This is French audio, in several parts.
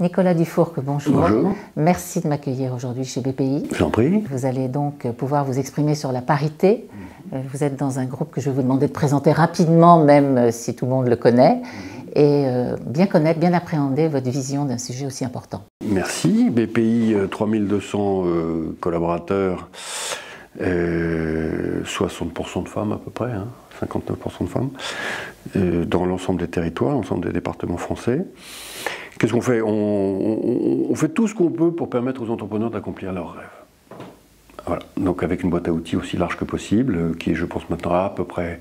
Nicolas Dufourcq, bonjour. Bonjour. Merci de m'accueillir aujourd'hui chez BPI. J'en prie. Vous allez donc pouvoir vous exprimer sur la parité. Vous êtes dans un groupe que je vais vous demander de présenter rapidement, même si tout le monde le connaît, et bien connaître, bien appréhender votre vision d'un sujet aussi important. Merci. BPI, 3200 collaborateurs, 60% de femmes à peu près, 59% de femmes, dans l'ensemble des territoires, l'ensemble des départements français. Qu'est-ce qu'on fait? On fait tout ce qu'on peut pour permettre aux entrepreneurs d'accomplir leurs rêves. Voilà. Donc avec une boîte à outils aussi large que possible, qui est, je pense, maintenant à peu près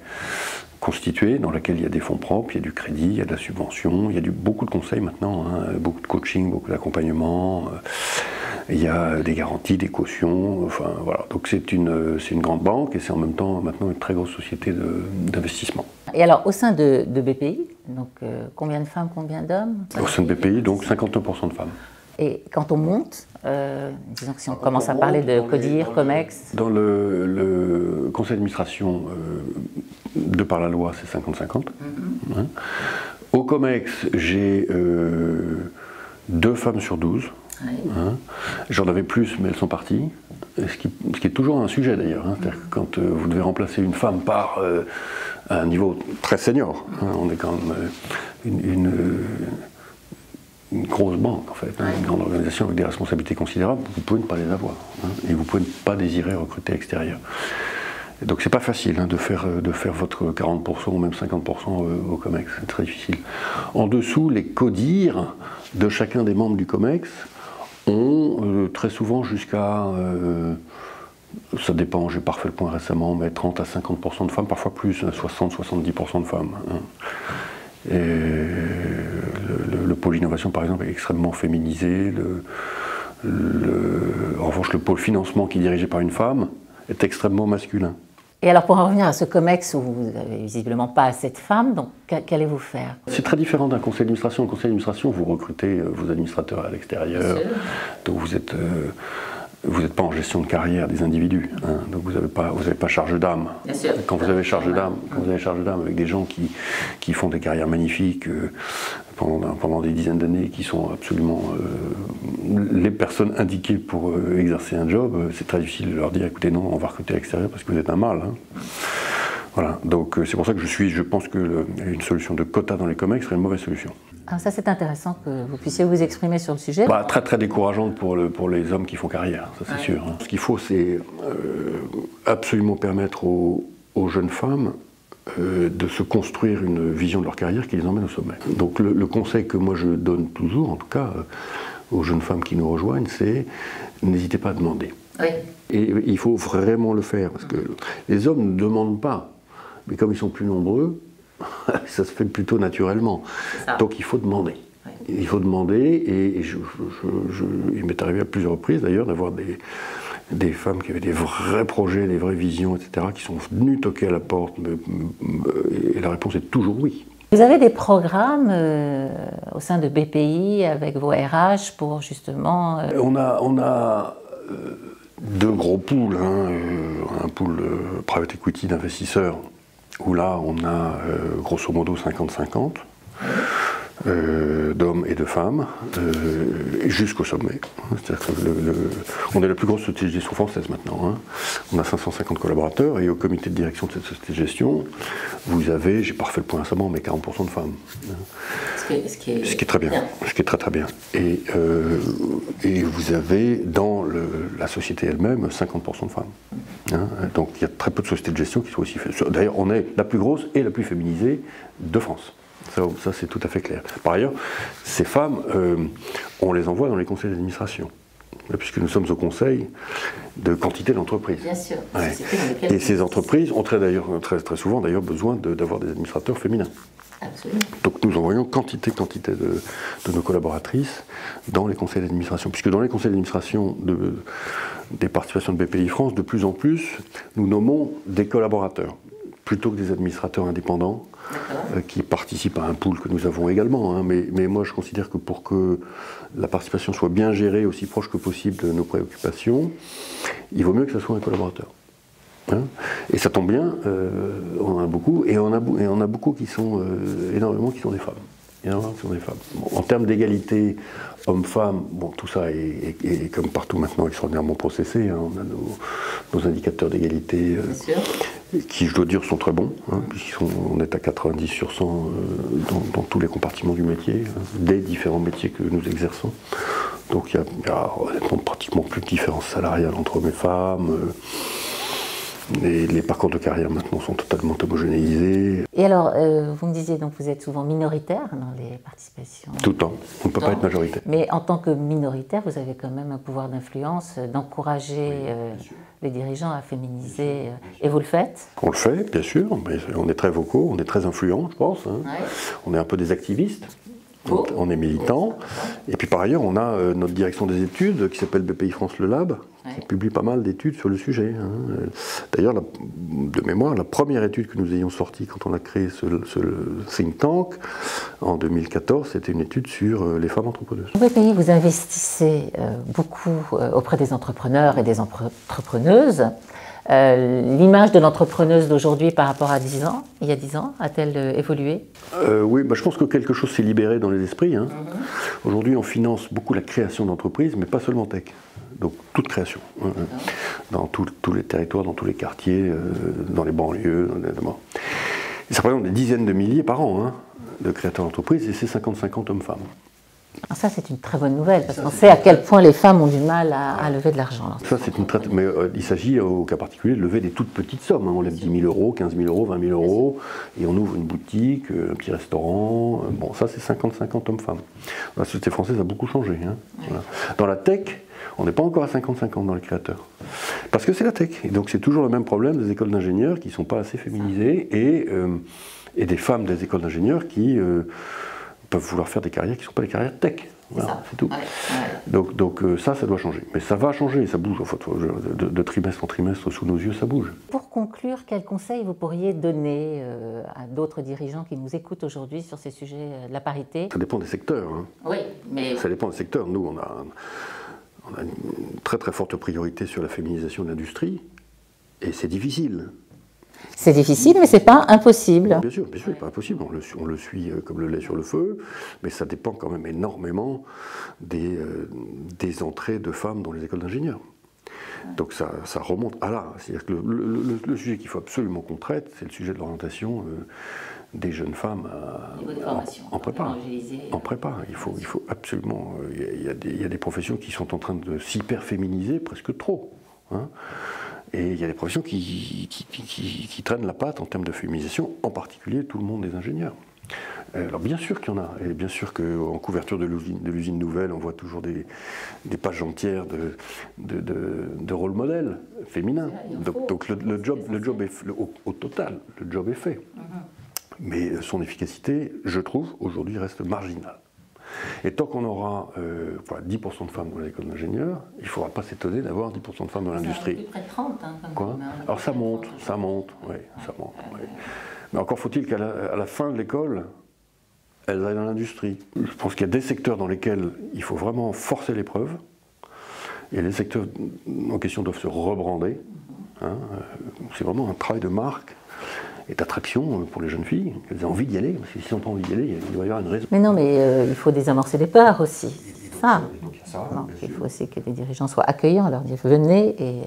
constituée, dans laquelle il y a des fonds propres, il y a du crédit, il y a de la subvention, il y a beaucoup de conseils maintenant, beaucoup de coaching, beaucoup d'accompagnement, il y a des garanties, des cautions, enfin voilà. Donc c'est une grande banque et c'est en même temps maintenant une très grosse société d'investissement. Et alors au sein de BPI, donc combien de femmes, combien d'hommes? Au sein de BPI, donc 51% de femmes. Et quand on monte, disons que si on commence à parler de CODIR, COMEX... Dans le conseil d'administration, de par la loi, c'est 50-50. Au COMEX, j'ai 2 femmes sur 12. J'en avais plus, mais elles sont parties. Ce qui est toujours un sujet d'ailleurs. C'est-à-dire que quand vous devez remplacer une femme par un niveau très senior, on est quand même une grosse banque en fait, une grande organisation avec des responsabilités considérables, vous pouvez ne pas les avoir, et vous pouvez ne pas désirer recruter à l'extérieur. Donc c'est pas facile de faire votre 40% ou même 50% au COMEX, c'est très difficile. En dessous, les CODIR de chacun des membres du COMEX ont très souvent jusqu'à, ça dépend, j'ai pas refait le point récemment, mais 30 à 50% de femmes, parfois plus, 60-70% de femmes. Et le pôle innovation, par exemple, est extrêmement féminisé. En revanche, le pôle financement, qui est dirigé par une femme, est extrêmement masculin. Et alors, pour en revenir à ce COMEX où vous n'avez visiblement pas assez de femmes, donc qu'allez-vous faire? C'est très différent d'un conseil d'administration. Au conseil d'administration, vous recrutez vos administrateurs à l'extérieur, donc vous n'êtes pas en gestion de carrière des individus, donc vous n'avez pas charge d'âme. Quand vous avez charge d'âme, avec des gens qui font des carrières magnifiques pendant des dizaines d'années, qui sont absolument les personnes indiquées pour exercer un job, c'est très difficile de leur dire écoutez, non, on va recruter à l'extérieur parce que vous êtes un mâle. Voilà, donc c'est pour ça que je pense qu'une solution de quota dans les COMEX serait une mauvaise solution. Alors ça, c'est intéressant que vous puissiez vous exprimer sur le sujet. Très très décourageante pour les hommes qui font carrière, ça c'est sûr. Ce qu'il faut, c'est absolument permettre aux jeunes femmes de se construire une vision de leur carrière qui les emmène au sommet. Donc le conseil que moi je donne toujours, en tout cas aux jeunes femmes qui nous rejoignent, c'est n'hésitez pas à demander. Et il faut vraiment le faire, parce que les hommes ne demandent pas, mais comme ils sont plus nombreux, ça se fait plutôt naturellement. Donc il faut demander. Il faut demander, et il m'est arrivé à plusieurs reprises d'ailleurs d'avoir des femmes qui avaient des vrais projets, des vraies visions, etc., qui sont venues toquer à la porte, et la réponse est toujours oui. Vous avez des programmes au sein de BPI avec vos RH pour justement... On a 2 gros pools, un pool private equity d'investisseurs, où là on a grosso modo 50-50 d'hommes et de femmes jusqu'au sommet. C'est-à-dire on est la plus grosse société de gestion française maintenant. On a 550 collaborateurs et au comité de direction de cette société de gestion, vous avez, j'ai pas refait le point récemment, mais 40% de femmes. Ce qui est très bien. Ce qui est très très bien. Et vous avez dans la société elle-même 50% de femmes. Donc il y a très peu de sociétés de gestion qui sont aussi faites. D'ailleurs, on est la plus grosse et la plus féminisée de France. Ça c'est tout à fait clair. Par ailleurs, ces femmes, on les envoie dans les conseils d'administration, puisque nous sommes au conseil de quantité d'entreprises. Bien sûr. Et ces entreprises ont très souvent d'ailleurs besoin d'avoir des administrateurs féminins. Absolument. Donc nous envoyons quantité de nos collaboratrices dans les conseils d'administration, puisque dans les conseils d'administration des participations de BPI France, de plus en plus, nous nommons des collaborateurs, plutôt que des administrateurs indépendants, qui participent à un pool que nous avons également. Mais moi, je considère que pour que la participation soit bien gérée, aussi proche que possible de nos préoccupations, il vaut mieux que ce soit un collaborateur. Et ça tombe bien, on en a beaucoup, et on a beaucoup qui sont énormément qui sont des femmes. Il y en a qui sont des femmes. Bon, en termes d'égalité hommes-femmes, bon, tout ça est comme partout maintenant extraordinairement processé. Hein. On a nos indicateurs d'égalité qui, je dois dire, sont très bons. Hein, on est à 90 sur 100 dans tous les compartiments du métier, hein, des différents métiers que nous exerçons. Donc il y a honnêtement pratiquement plus de différence salariale entre hommes et femmes. Les parcours de carrière maintenant sont totalement homogénéisés. Et alors, vous me disiez donc vous êtes souvent minoritaire dans les participations. Tout le temps, on ne peut pas être majoritaire. Mais en tant que minoritaire, vous avez quand même un pouvoir d'influence, d'encourager les dirigeants à féminiser. Et vous le faites? On le fait, bien sûr, mais on est très vocaux, on est très influents, je pense. Hein. Ouais. On est un peu des activistes. Oh. On est militants. Et puis par ailleurs, on a notre direction des études qui s'appelle BPI France Le Lab, qui publie pas mal d'études sur le sujet. Hein. D'ailleurs, de mémoire, la première étude que nous ayons sortie quand on a créé ce think tank, en 2014, c'était une étude sur les femmes entrepreneuses. Au BPI, vous investissez beaucoup auprès des entrepreneurs et des entrepreneuses. L'image de l'entrepreneuse d'aujourd'hui par rapport à il y a 10 ans, a-t-elle évolué? Oui, je pense que quelque chose s'est libéré dans les esprits. Hein. Aujourd'hui, on finance beaucoup la création d'entreprises, mais pas seulement tech. Donc toute création, dans tous les territoires, dans tous les quartiers, dans les banlieues. Et ça représente des dizaines de milliers par an hein, de créateurs d'entreprises, et c'est 50-50 hommes-femmes. Ça, c'est une très bonne nouvelle, parce qu'on sait à quel point les femmes ont du mal à lever de l'argent. Ça, c'est une mais il s'agit au cas particulier de lever des toutes petites sommes. Hein. On lève 10 000 euros, 15 000 euros, 20 000 euros, et on ouvre une boutique, un petit restaurant. Bon, ça, c'est 50-50 hommes-femmes. La société française a beaucoup changé. Hein. Voilà. Dans la tech, on n'est pas encore à 50-50 dans les créateurs. Parce que c'est la tech. Et donc, c'est toujours le même problème des écoles d'ingénieurs qui ne sont pas assez féminisées, et des femmes des écoles d'ingénieurs qui peuvent vouloir faire des carrières qui ne sont pas des carrières tech. Voilà, c'est tout. Donc ça doit changer. Mais ça va changer, ça bouge. Enfin, de trimestre en trimestre, sous nos yeux, ça bouge. Pour conclure, quels conseils vous pourriez donner à d'autres dirigeants qui nous écoutent aujourd'hui sur ces sujets de la parité? Ça dépend des secteurs. Hein. Oui, mais... Ça dépend des secteurs. Nous, on a une très très forte priorité sur la féminisation de l'industrie. Et c'est difficile. C'est difficile, mais c'est pas impossible. Bien sûr, c'est pas impossible. On le suit comme le lait sur le feu, mais ça dépend quand même énormément des entrées de femmes dans les écoles d'ingénieurs. Donc ça remonte à là. C'est-à-dire que le sujet qu'il faut absolument qu'on traite, c'est le sujet de l'orientation des jeunes femmes en prépa. En prépa, il faut absolument. Il y a des professions qui sont en train de s'hyper-féminiser presque trop. Hein. Et il y a des professions qui traînent la patte en termes de féminisation, en particulier tout le monde des ingénieurs. Alors bien sûr qu'il y en a, et bien sûr qu'en couverture de l'usine nouvelle, on voit toujours des pages entières de rôle modèle féminin. Donc le job est au total, le job est fait. Mais son efficacité, je trouve, aujourd'hui reste marginale. Et tant qu'on aura 10% de femmes dans l'école d'ingénieurs, il ne faudra pas s'étonner d'avoir 10% de femmes dans l'industrie. C'est près de 30. Hein, quoi. Alors ça monte, oui, ça monte. Oui. Mais encore faut-il qu'à la fin de l'école, elles aillent dans l'industrie. Je pense qu'il y a des secteurs dans lesquels il faut vraiment forcer l'épreuve, et les secteurs en question doivent se rebrander. Hein. C'est vraiment un travail de marque et d'attraction pour les jeunes filles, qu'elles aient envie d'y aller, parce que si elles n'ont pas envie d'y aller, il doit y avoir une raison. Mais non, mais il faut désamorcer les peurs aussi. Il faut aussi que les dirigeants soient accueillants, leur dire venez et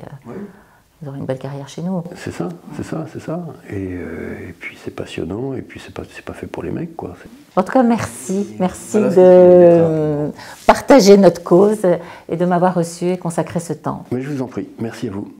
vous aurez une belle carrière chez nous. C'est ça. Et puis c'est passionnant, et puis c'est pas fait pour les mecs, quoi. En tout cas, merci de partager notre cause et de m'avoir reçu et consacré ce temps. Mais je vous en prie, merci à vous.